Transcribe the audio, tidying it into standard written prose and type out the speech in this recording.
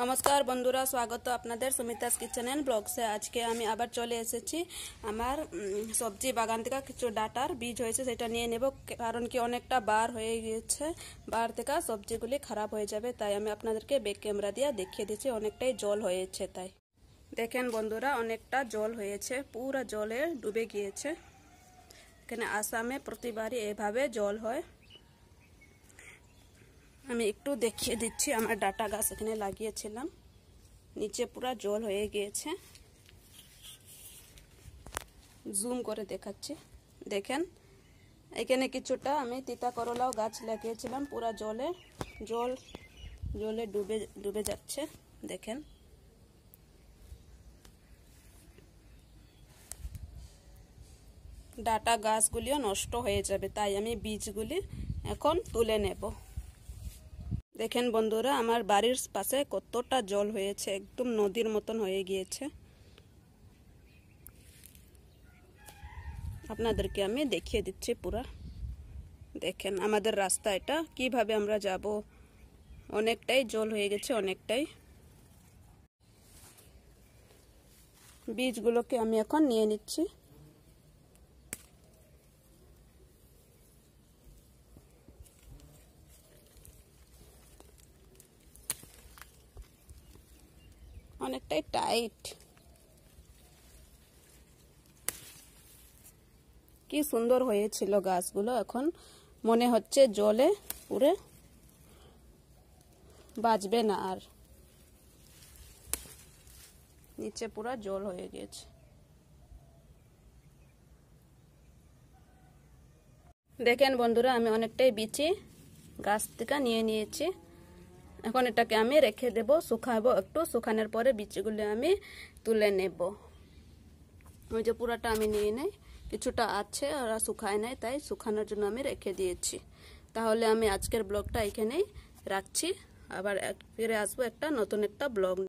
নমস্কার বন্ধুরা, স্বাগত আপনাদের সুমিতাস কিচেন এন্ড ব্লগসে। আজকে আমি আবার চলে এসেছি। আমার সবজি বাগান থেকে কিছু ডাটার বীজ হয়েছে, সেটা নিয়ে নেব। কারণ কি অনেকটা বার হয়ে গিয়েছে, বার থেকে সবজিগুলি খারাপ হয়ে যাবে, তাই আমি আপনাদেরকে ব্যাক ক্যামেরা দিয়ে দেখিয়ে দিচ্ছি। অনেকটাই জল হয়েছে, তাই দেখেন বন্ধুরা, অনেকটা জল হয়েছে, পুরো জলে ডুবে গিয়েছে। এখানে আসামে প্রতিবারই এভাবে জল হয়। আমি একটু দেখিয়ে দিচ্ছি। আমার ডাটা গাছ এখানে লাগিয়েছিলাম, নিচে পুরো জল হয়ে গিয়েছে। জুম করে দেখাচ্ছি, দেখেন। এখানে কিছুটা আমি তিতা করলাও গাছ লাগিয়েছিলাম, পুরো জলে ডুবে যাচ্ছে, দেখেন। ডাটা গাছগুলিও নষ্ট হয়ে যাবে, তাই আমি বীজগুলি এখন তুলে নেব। দেখেন বন্ধুরা, আমার বাড়ির পাশে কতটা জল হয়েছে, একদম নদীর মতন হয়ে গিয়েছে। আপনাদেরকে আমি দেখিয়ে দিচ্ছি পুরা। দেখেন আমাদের রাস্তা, এটা কিভাবে আমরা যাব। অনেকটাই জল হয়ে গেছে, অনেকটাই। বীজগুলোকে আমি এখন নিয়ে নিচ্ছি। অনেকটাই টাইট, কি সুন্দর হয়েছিল গাছগুলো। এখন মনে হচ্ছে জলে পুরে বাঁচবে না আর, নিচে পুরা জল হয়ে গেছে। দেখেন বন্ধুরা, আমি অনেকটাই বিচি গাছ থেকে নিয়ে নিয়েছি। এখন এটাকে আমি রেখে দেব, শুকাবো একটু। শুকানোর পরে বিচিগুলো আমি তুলে নেব। ওই যে পুরাটা আমি নিয়ে নেই, কিছুটা আছে ওরা শুকায় নাই, তাই শুকানোর জন্য আমি রেখে দিয়েছি। তাহলে আমি আজকের ব্লগটা এখানেই রাখছি। আবার ফিরে আসবো একটা নতুন একটা ব্লগ।